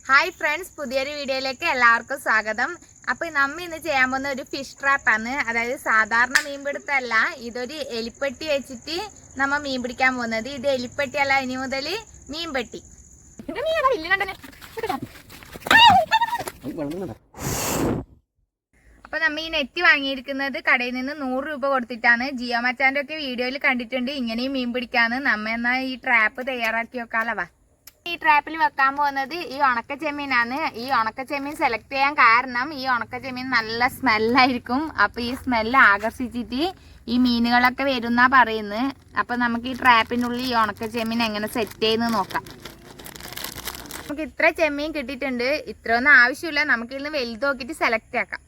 Hi friends, പുതിയൊരു വീഡിയോയിലേക്ക് എല്ലാവർക്കും സ്വാഗതം. അപ്പോൾ നമ്മൾ ഇന്ന് ചെയ്യാൻ പോകുന്ന ഒരു ഫിഷ് ട്രാപ്പാണ്. അതായത് സാധാരണ മീൻ പിടുത്തമല്ല, ഇതൊരു എലിപ്പെട്ടി വെച്ചിട്ട് നമ്മൾ മീൻ പിടിക്കാൻ പോകുന്നത്. ഇത് എലിപ്പെട്ടി അല്ല, ഇനി മുതൽ മീൻപെട്ടി. അപ്പോൾ നമ്മൾ ഈ നെറ്റ് വാങ്ങിയിരിക്കുന്നത് കടയിൽ നിന്ന് 100 രൂപ കൊടുത്തിട്ടാണ്. ജിയോ മച്ചാൻ്റെ ഒക്കെ വീഡിയോയിൽ കണ്ടിട്ടുണ്ട് ഇങ്ങനെയും മീൻ പിടിക്കാന്ന്. നമ്മ എന്നാൽ ഈ ട്രാപ്പ് തയ്യാറാക്കി വെക്കാലവാ. ഈ ട്രാപ്പിൽ വെക്കാൻ പോകുന്നത് ഈ ഉണക്ക ചെമ്മീനാണ്. ഈ ഉണക്ക ചെമ്മീൻ സെലക്ട് ചെയ്യാൻ കാരണം ഈ ഉണക്ക ചെമ്മീൻ നല്ല സ്മെല്ലായിരിക്കും. അപ്പോൾ ഈ സ്മെല്ല് ആകർഷിച്ചിട്ട് ഈ മീനുകളൊക്കെ വരുന്നാ പറയുന്നത്. അപ്പോൾ നമുക്ക് ഈ ട്രാപ്പിനുള്ളിൽ ഈ ഉണക്ക ചെമ്മീൻ എങ്ങനെ സെറ്റ് ചെയ്യുന്നത് നോക്കാം. നമുക്ക് ഇത്ര ചെമ്മീൻ കിട്ടിയിട്ടുണ്ട്. ഇത്രയൊന്നും ആവശ്യമില്ല, നമുക്കിന്ന് വലുത് നോക്കിയിട്ട് സെലക്ട് ആക്കാം.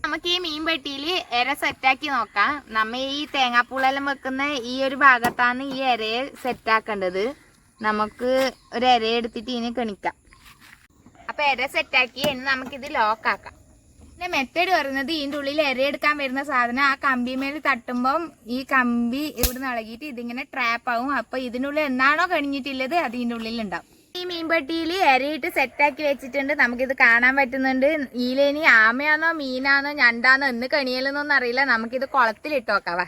നമുക്ക് ഈ മീൻ പെട്ടിയിൽ ഇര സെറ്റാക്കി നോക്കാം. നമ്മ ഈ തേങ്ങാപ്പൂളെല്ലാം വെക്കുന്ന ഈ ഒരു ഭാഗത്താണ് ഈ ഇരയെ സെറ്റാക്കേണ്ടത്. നമുക്ക് ഒരു ഇര എടുത്തിട്ട് ഇനി കണിക്കാം. അപ്പോൾ ഇര സെറ്റാക്കി ഇനി നമുക്കിത് ലോക്കാക്കാം. പിന്നെ മെത്തേഡ് പറയുന്നത് ഇതിൻ്റെ ഉള്ളിൽ ഇര എടുക്കാൻ വരുന്ന സാധനം ആ കമ്പിമേൽ തട്ടുമ്പം ഈ കമ്പി ഇവിടെ നിന്ന് ഇളകിയിട്ട് ഇതിങ്ങനെ ട്രാപ്പ് ആവും. അപ്പോൾ ഇതിനുള്ളിൽ എന്നാണോ കണിഞ്ഞിട്ടുള്ളത് അത് ഇതിൻ്റെ ഉള്ളിലുണ്ടാവും. ഈ മീൻപെട്ടിയിൽ ഇരയിട്ട് സെറ്റാക്കി വെച്ചിട്ടുണ്ട്. നമുക്കിത് കാണാൻ പറ്റുന്നുണ്ട്. ഇതിലിനി ആമയാണോ മീനാണോ ഞണ്ടാണോ എന്ന് കണിയലെന്നൊന്നും അറിയില്ല. നമുക്കിത് കുളത്തിലിട്ട് നോക്കാവാ.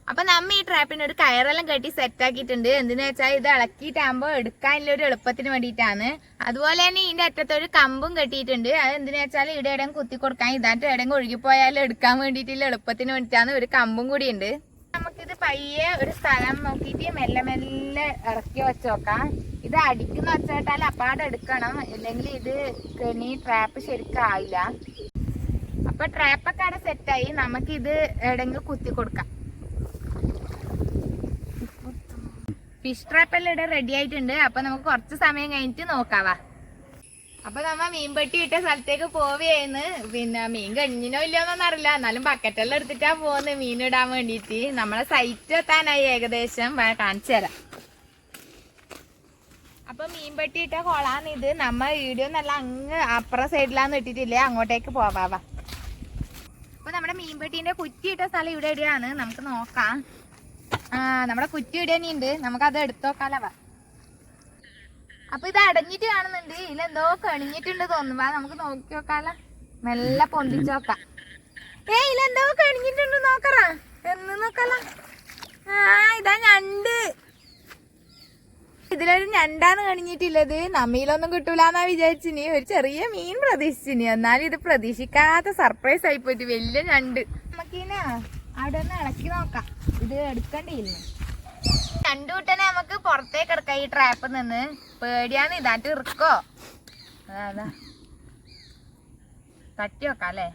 അപ്പം നമ്മ ഈ ട്രാപ്പിന് ഒരു കയറെല്ലാം കെട്ടി സെറ്റാക്കിയിട്ടുണ്ട്. എന്തിനാ വെച്ചാൽ ഇത് ഇളക്കിയിട്ടാകുമ്പോൾ എടുക്കാനുള്ള ഒരു എളുപ്പത്തിന് വേണ്ടിയിട്ടാണ്. അതുപോലെ തന്നെ ഇതിൻ്റെ അറ്റത്തൊരു കമ്പും കെട്ടിയിട്ടുണ്ട്. അത് എന്തിനാ വെച്ചാൽ ഇവിടെ എവിടെയും കുത്തി കൊടുക്കാൻ, ഇതായിട്ട് എവിടെയും ഒഴുകിപ്പോയാലും എടുക്കാൻ വേണ്ടിയിട്ടുള്ള എളുപ്പത്തിന് വേണ്ടിയിട്ടാണ്. ഒരു കമ്പും കൂടിയുണ്ട്. നമുക്കിത് പയ്യെ ഒരു സ്ഥലം നോക്കിയിട്ട് മെല്ലെ മെല്ലെ ഇറക്കി വെച്ച് നോക്കാം. ഇത് അടിക്കുന്ന വെച്ചാൽ അപ്പാടെ എടുക്കണം, ഇല്ലെങ്കിൽ ഇത് കെണി ട്രാപ്പ് ശരിക്കും ആയില്ല. അപ്പൊ ട്രാപ്പൊക്കെ അവിടെ സെറ്റായി. നമുക്കിത് എവിടെയെങ്കിലും കുത്തി കൊടുക്കാം. ഫിഷ് ട്രാപ്പെല്ലാം ഇവിടെ റെഡി ആയിട്ടുണ്ട്. അപ്പൊ നമുക്ക് കുറച്ച് സമയം കഴിഞ്ഞിട്ട് നോക്കാവാ. അപ്പൊ നമ്മ മീൻപെട്ടി ഇട്ട സ്ഥലത്തേക്ക് പോവുകയായിരുന്നു. പിന്നെ മീൻ കഴിഞ്ഞോ ഇല്ലയോന്നൊന്നും അറിയില്ല, എന്നാലും ബക്കറ്റെല്ലാം എടുത്തിട്ടാ പോകുന്നത് മീൻ ഇടാൻ വേണ്ടിയിട്ട്. നമ്മളെ സൈറ്റ് എത്താനായി ഏകദേശം. കാണിച്ചു തരാം. അപ്പൊ മീൻപെട്ടി ഇട്ട കൊളാന്ന് ഇത്. നമ്മ വീഡിയോ നല്ല അങ്ങ് അപ്പുറം സൈഡിലാന്ന് ഇട്ടിട്ടില്ലേ, അങ്ങോട്ടേക്ക് പോവാവാ. അപ്പൊ നമ്മുടെ മീൻപെട്ടീന്റെ കുറ്റി ഇട്ട സ്ഥലം ഇവിടെ എവിടെയാണ് നമുക്ക് നോക്കാം. നമ്മുടെ കുറ്റി ഇവിടെ തന്നെ ഉണ്ട്, നമുക്കത് എടുത്തു നോക്കാലവാ. അപ്പൊ ഇത് അടഞ്ഞിട്ട് കാണുന്നുണ്ട്. ഇതിലെന്തോ കണിഞ്ഞിട്ടുണ്ട് തോന്നുമ്പോ നമുക്ക് നോക്കി നോക്കാലോ. മെല്ലെ പൊന്തിച്ച് നോക്കാം. ഇതിലെന്തോ കണിഞ്ഞിട്ടുണ്ട് നോക്കറാ, എന്ന് നോക്കാലോ. ഇതാ ഞണ്ട്. ഇതിലൊരു ഞണ്ടാണ് കണിഞ്ഞിട്ടുള്ളത്. നമ്മയിലൊന്നും കിട്ടൂലെന്നാ വിചാരിച്ചിനി. ഒരു ചെറിയ മീൻ പ്രതീക്ഷിച്ചിനി, എന്നാലും ഇത് പ്രതീക്ഷിക്കാത്ത സർപ്രൈസ് ആയിപ്പോയിട്ട് വലിയ ഞണ്ട്. നമുക്കിനാ അവിടെ ഒന്ന് ഇളക്കി നോക്കാം. ഇത് എടുക്കണ്ടില്ല. ഞണ്ട് കൂട്ടനെ നമുക്ക് പുറത്തേക്ക് എടുക്കാം ഈ ട്രാപ്പിൽ നിന്ന്. പേടിയാന്ന്, ഇതായിട്ട് ഇറുക്കോ അതാ തട്ടി വെക്കാം അല്ലേ.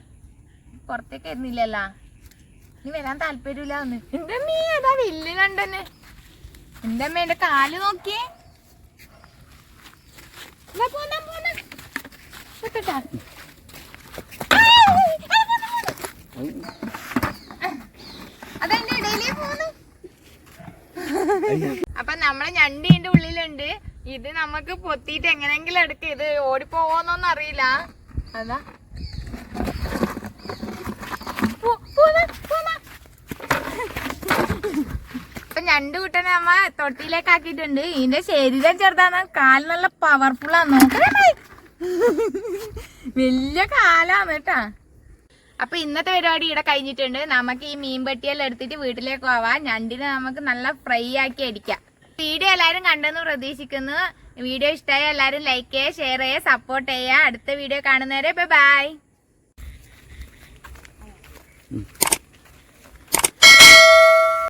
പുറത്തേക്ക് വരുന്നില്ലല്ലോ, ഇനി വരാൻ താല്പര്യമില്ല. ഒന്ന് എന്റെ അമ്മേ, അതാ വലിയ ഞണ്ടന്നെ. എന്റെ അമ്മ എന്റെ കാല് നോക്കിയേ. അതെന്റെ ഇടയിലേ പോന്ന്. അപ്പൊ നമ്മളെ ഞണ്ട് ഇതിന്റെ ഉള്ളിലുണ്ട്. ഇത് നമുക്ക് പൊത്തിയിട്ട് എങ്ങനെയെങ്കിലും എടുക്കാം. ഇത് ഓടിപ്പോവോന്നൊന്നും അറിയില്ല. അതാ ഇപ്പൊ ഞണ്ട് കൂട്ടനെ നമ്മ തൊട്ടിയിലേക്ക് ആക്കിയിട്ടുണ്ട്. ഇതിന്റെ ശരീരം ചെറുതാണ്, കാല് നല്ല പവർഫുൾ ആണ്. വലിയ കാലാണ് കേട്ടാ. അപ്പൊ ഇന്നത്തെ പരിപാടി ഇവിടെ കഴിഞ്ഞിട്ടുണ്ട്. നമുക്ക് ഈ മീൻപെട്ടിയെല്ലാം എടുത്തിട്ട് വീട്ടിലേക്ക് പോവാം. ഞണ്ടിനെ നമുക്ക് നല്ല ഫ്രൈ ആക്കി അടിക്കാം. വീഡിയോ എല്ലാവരും കണ്ടെന്ന് പ്രതീക്ഷിക്കുന്നു. വീഡിയോ ഇഷ്ടമായ എല്ലാവരും ലൈക്ക് ചെയ്യുക, ഷെയർ ചെയ്യുക, സപ്പോർട്ട് ചെയ്യുക. അടുത്ത വീഡിയോ കാണുന്നവരെ ബൈ.